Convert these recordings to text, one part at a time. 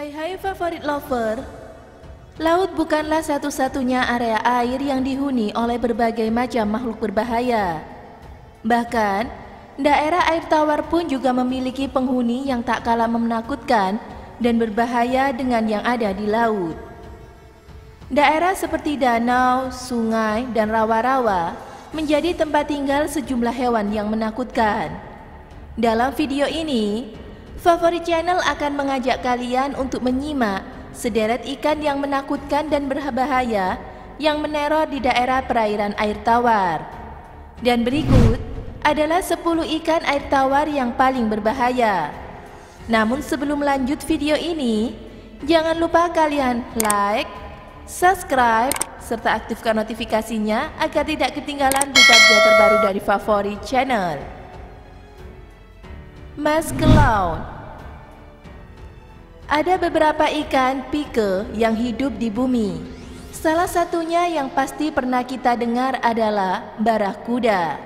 Hai favorit lover, laut bukanlah satu-satunya area air yang dihuni oleh berbagai macam makhluk berbahaya. Bahkan, daerah air tawar pun juga memiliki penghuni yang tak kalah menakutkan dan berbahaya dengan yang ada di laut. Daerah seperti danau, sungai, dan rawa-rawa menjadi tempat tinggal sejumlah hewan yang menakutkan. Dalam video ini, Favorit Channel akan mengajak kalian untuk menyimak sederet ikan yang menakutkan dan berbahaya yang meneror di daerah perairan air tawar. Dan berikut adalah 10 ikan air tawar yang paling berbahaya. Namun sebelum lanjut video ini, jangan lupa kalian like, subscribe, serta aktifkan notifikasinya agar tidak ketinggalan berita terbaru dari Favorit Channel. Musculaut. Ada beberapa ikan pike yang hidup di bumi. Salah satunya yang pasti pernah kita dengar adalah barakuda.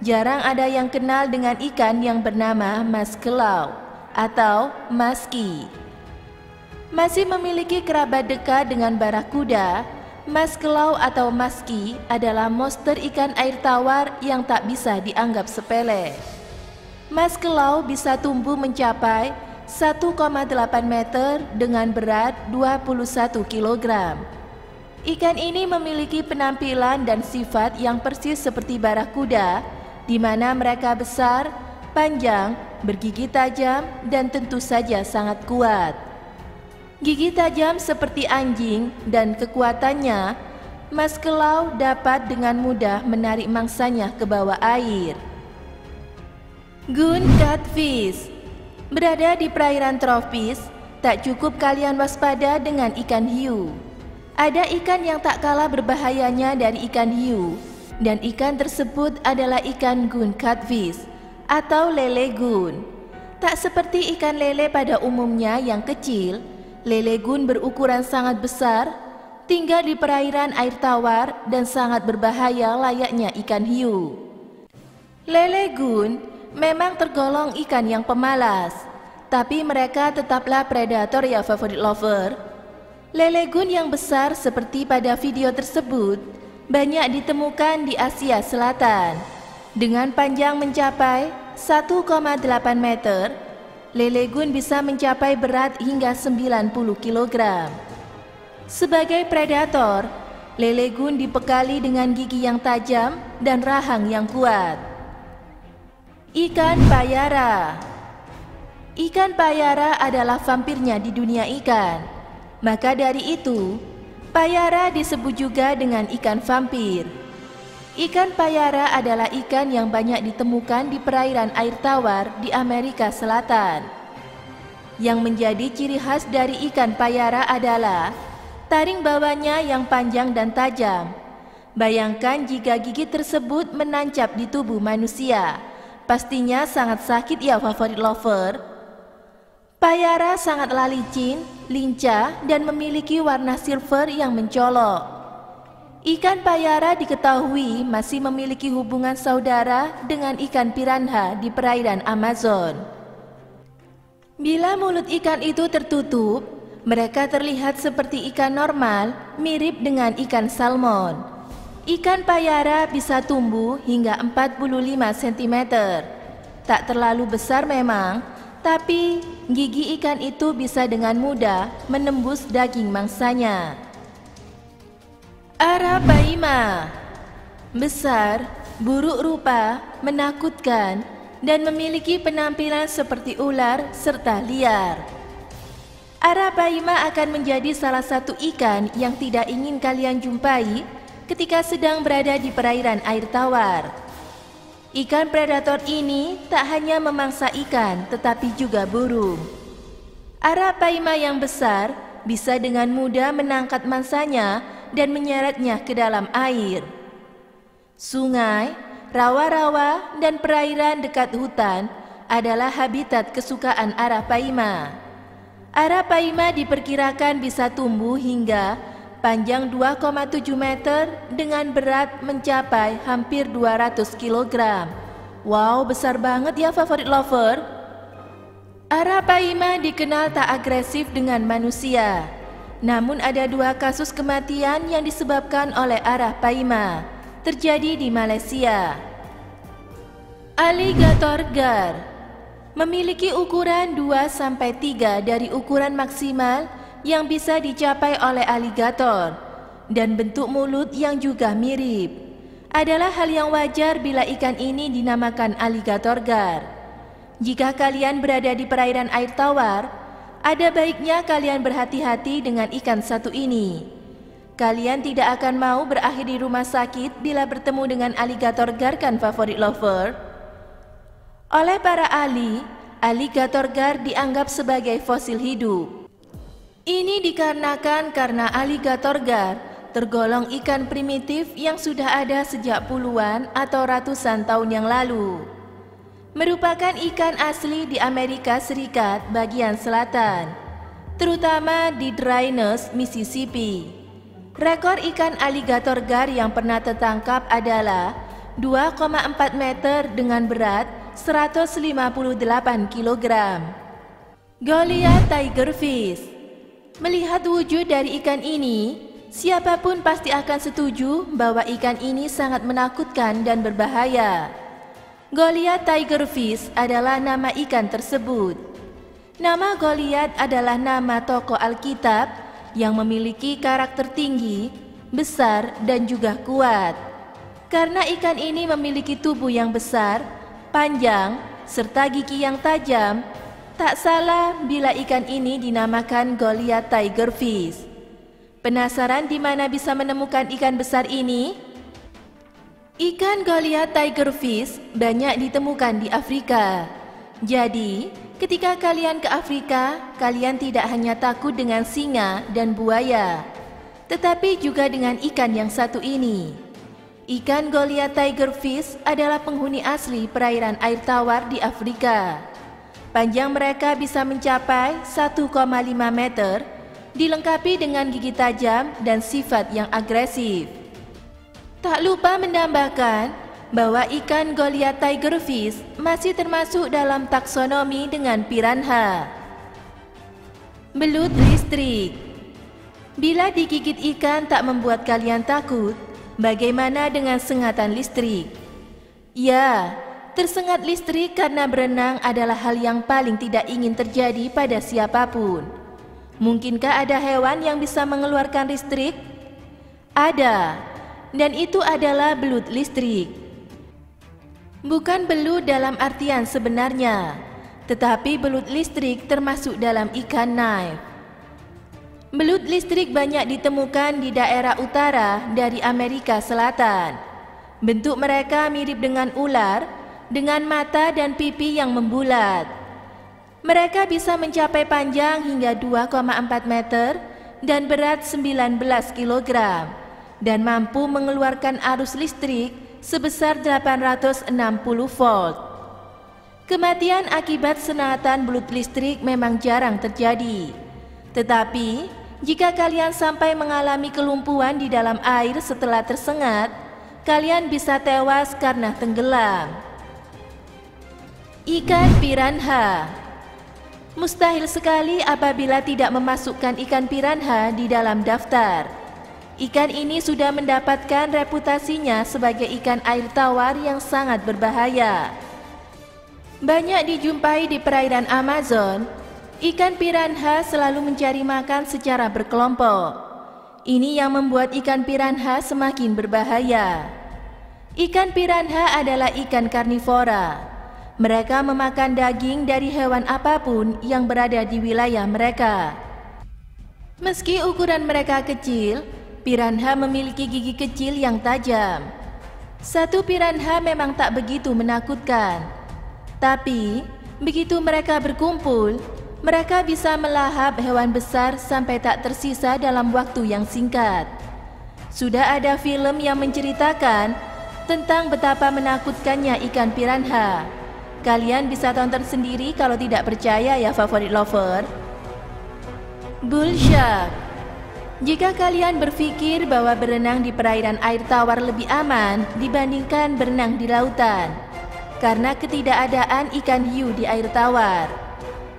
Jarang ada yang kenal dengan ikan yang bernama musculaut atau musky. Masih memiliki kerabat dekat dengan barakuda, musculaut atau musky adalah monster ikan air tawar yang tak bisa dianggap sepele. Musculaut bisa tumbuh mencapai 1,8 meter dengan berat 21 kg. Ikan ini memiliki penampilan dan sifat yang persis seperti barakuda, di mana mereka besar, panjang, bergigi tajam, dan tentu saja sangat kuat. Gigi tajam seperti anjing dan kekuatannya, musculaut dapat dengan mudah menarik mangsanya ke bawah air. Goon catfish. Berada di perairan tropis, tak cukup kalian waspada dengan ikan hiu. Ada ikan yang tak kalah berbahayanya dari ikan hiu, dan ikan tersebut adalah ikan goon catfish atau lele goon. Tak seperti ikan lele pada umumnya yang kecil, lele goon berukuran sangat besar, tinggal di perairan air tawar dan sangat berbahaya layaknya ikan hiu. Lele goon memang tergolong ikan yang pemalas, tapi mereka tetaplah predator ya favorit lover. Lele goon yang besar seperti pada video tersebut banyak ditemukan di Asia Selatan. Dengan panjang mencapai 1,8 meter, lele goon bisa mencapai berat hingga 90 kg. Sebagai predator, lele goon dibekali dengan gigi yang tajam dan rahang yang kuat. Ikan payara. Ikan payara adalah vampirnya di dunia ikan. Maka dari itu, payara disebut juga dengan ikan vampir. Ikan payara adalah ikan yang banyak ditemukan di perairan air tawar di Amerika Selatan. Yang menjadi ciri khas dari ikan payara adalah taring bawahnya yang panjang dan tajam. Bayangkan jika gigi tersebut menancap di tubuh manusia. Pastinya sangat sakit ya favorit lover. Payara sangatlah licin, lincah, dan memiliki warna silver yang mencolok. Ikan payara diketahui masih memiliki hubungan saudara dengan ikan piranha di perairan Amazon. Bila mulut ikan itu tertutup, mereka terlihat seperti ikan normal, mirip dengan ikan salmon. Ikan payara bisa tumbuh hingga 45 cm. Tak terlalu besar memang, tapi gigi ikan itu bisa dengan mudah menembus daging mangsanya. Arapaima. Besar, buruk rupa, menakutkan, dan memiliki penampilan seperti ular serta liar. Arapaima akan menjadi salah satu ikan yang tidak ingin kalian jumpai ketika sedang berada di perairan air tawar. Ikan predator ini tak hanya memangsa ikan tetapi juga burung. Arapaima yang besar bisa dengan mudah menangkap mangsanya dan menyeretnya ke dalam air. Sungai, rawa-rawa, dan perairan dekat hutan adalah habitat kesukaan Arapaima. Arapaima diperkirakan bisa tumbuh hingga panjang 2,7 meter dengan berat mencapai hampir 200 kg. Wow, besar banget ya favorit lover. Arapaima dikenal tak agresif dengan manusia. Namun ada 2 kasus kematian yang disebabkan oleh arapaima terjadi di Malaysia. Alligator gar memiliki ukuran 2-3 dari ukuran maksimal yang bisa dicapai oleh alligator dan bentuk mulut yang juga mirip. Adalah hal yang wajar bila ikan ini dinamakan alligator gar. Jika kalian berada di perairan air tawar, ada baiknya kalian berhati-hati dengan ikan satu ini. Kalian tidak akan mau berakhir di rumah sakit bila bertemu dengan alligator gar, kan favorit lover? Oleh para ahli, alligator gar dianggap sebagai fosil hidup. Ini dikarenakan karena alligator gar tergolong ikan primitif yang sudah ada sejak puluhan atau ratusan tahun yang lalu. Merupakan ikan asli di Amerika Serikat bagian selatan, terutama di Dryness, Mississippi. Rekor ikan alligator gar yang pernah tertangkap adalah 2,4 meter dengan berat 158 kg. Goliath tigerfish. Melihat wujud dari ikan ini, siapapun pasti akan setuju bahwa ikan ini sangat menakutkan dan berbahaya. Goliath tigerfish adalah nama ikan tersebut. Nama Goliath adalah nama tokoh Alkitab yang memiliki karakter tinggi, besar, dan juga kuat. Karena ikan ini memiliki tubuh yang besar, panjang, serta gigi yang tajam, tak salah bila ikan ini dinamakan Goliath tigerfish. Penasaran di mana bisa menemukan ikan besar ini? Ikan Goliath tigerfish banyak ditemukan di Afrika. Jadi, ketika kalian ke Afrika, kalian tidak hanya takut dengan singa dan buaya, tetapi juga dengan ikan yang satu ini. Ikan Goliath tigerfish adalah penghuni asli perairan air tawar di Afrika. Panjang mereka bisa mencapai 1,5 meter, dilengkapi dengan gigi tajam dan sifat yang agresif. Tak lupa menambahkan bahwa ikan Goliath tigerfish masih termasuk dalam taksonomi dengan piranha. Belut listrik. Bila digigit ikan tak membuat kalian takut, bagaimana dengan sengatan listrik? Ya, tersengat listrik karena berenang adalah hal yang paling tidak ingin terjadi pada siapapun. Mungkinkah ada hewan yang bisa mengeluarkan listrik? Ada. Dan itu adalah belut listrik. Bukan belut dalam artian sebenarnya, tetapi belut listrik termasuk dalam ikan knife. Belut listrik banyak ditemukan di daerah utara dari Amerika Selatan. Bentuk mereka mirip dengan ular, dengan mata dan pipi yang membulat. Mereka bisa mencapai panjang hingga 2,4 meter dan berat 19 kilogram. Dan mampu mengeluarkan arus listrik sebesar 860 volt. Kematian akibat sengatan belut listrik memang jarang terjadi. Tetapi, jika kalian sampai mengalami kelumpuhan di dalam air setelah tersengat, kalian bisa tewas karena tenggelam. Ikan piranha. Mustahil sekali apabila tidak memasukkan ikan piranha di dalam daftar. Ikan ini sudah mendapatkan reputasinya sebagai ikan air tawar yang sangat berbahaya. Banyak dijumpai di perairan Amazon, ikan piranha selalu mencari makan secara berkelompok. Ini yang membuat ikan piranha semakin berbahaya. Ikan piranha adalah ikan karnivora. Mereka memakan daging dari hewan apapun yang berada di wilayah mereka. Meski ukuran mereka kecil, piranha memiliki gigi kecil yang tajam. Satu piranha memang tak begitu menakutkan. Tapi, begitu mereka berkumpul, mereka bisa melahap hewan besar sampai tak tersisa dalam waktu yang singkat. Sudah ada film yang menceritakan tentang betapa menakutkannya ikan piranha. Kalian bisa tonton sendiri kalau tidak percaya ya favorit lover. Bull shark. Jika kalian berpikir bahwa berenang di perairan air tawar lebih aman dibandingkan berenang di lautan, karena ketidakadaan ikan hiu di air tawar,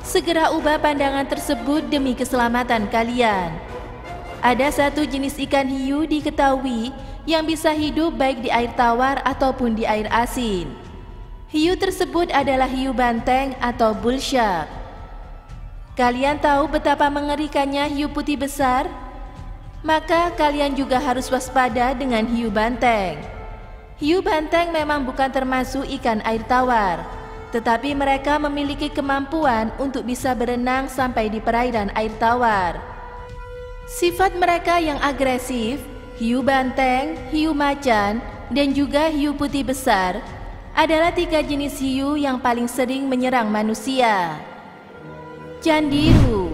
Segera ubah pandangan tersebut demi keselamatan kalian. Ada satu jenis ikan hiu diketahui yang bisa hidup baik di air tawar ataupun di air asin. Hiu tersebut adalah hiu banteng atau bull shark. Kalian tahu betapa mengerikannya hiu putih besar? Maka kalian juga harus waspada dengan hiu banteng. Hiu banteng memang bukan termasuk ikan air tawar, tetapi mereka memiliki kemampuan untuk bisa berenang sampai di perairan air tawar. Sifat mereka yang agresif, hiu banteng, hiu macan, dan juga hiu putih besar adalah 3 jenis hiu yang paling sering menyerang manusia. Candiru.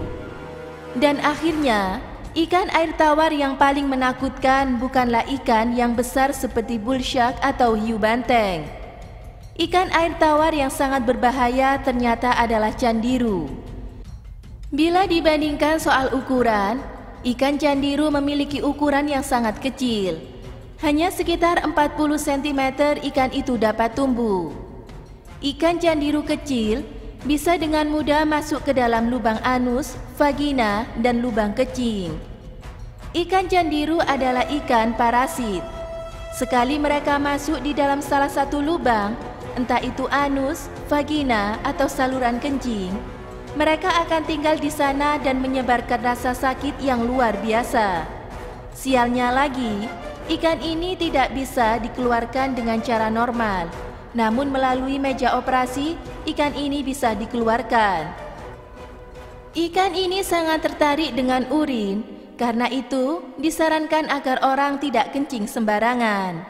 Dan akhirnya, ikan air tawar yang paling menakutkan bukanlah ikan yang besar seperti bull shark atau hiu banteng. Ikan air tawar yang sangat berbahaya ternyata adalah candiru. Bila dibandingkan soal ukuran, ikan candiru memiliki ukuran yang sangat kecil. Hanya sekitar 40 cm ikan itu dapat tumbuh. Ikan candiru kecil bisa dengan mudah masuk ke dalam lubang anus, vagina, dan lubang kecing. Ikan candiru adalah ikan parasit. Sekali mereka masuk di dalam salah satu lubang, entah itu anus, vagina, atau saluran kencing, mereka akan tinggal di sana dan menyebarkan rasa sakit yang luar biasa. Sialnya lagi, ikan ini tidak bisa dikeluarkan dengan cara normal. Namun melalui meja operasi, ikan ini bisa dikeluarkan. Ikan ini sangat tertarik dengan urin, karena itu disarankan agar orang tidak kencing sembarangan.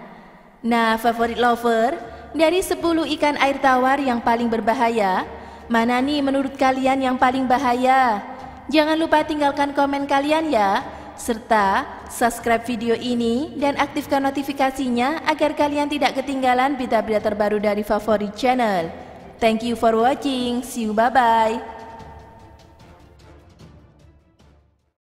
Nah, favorit lover, dari 10 ikan air tawar yang paling berbahaya, mana nih menurut kalian yang paling bahaya? Jangan lupa tinggalkan komen kalian ya, serta subscribe video ini dan aktifkan notifikasinya agar kalian tidak ketinggalan berita-berita terbaru dari favorit channel. Thank you for watching, see you, bye-bye.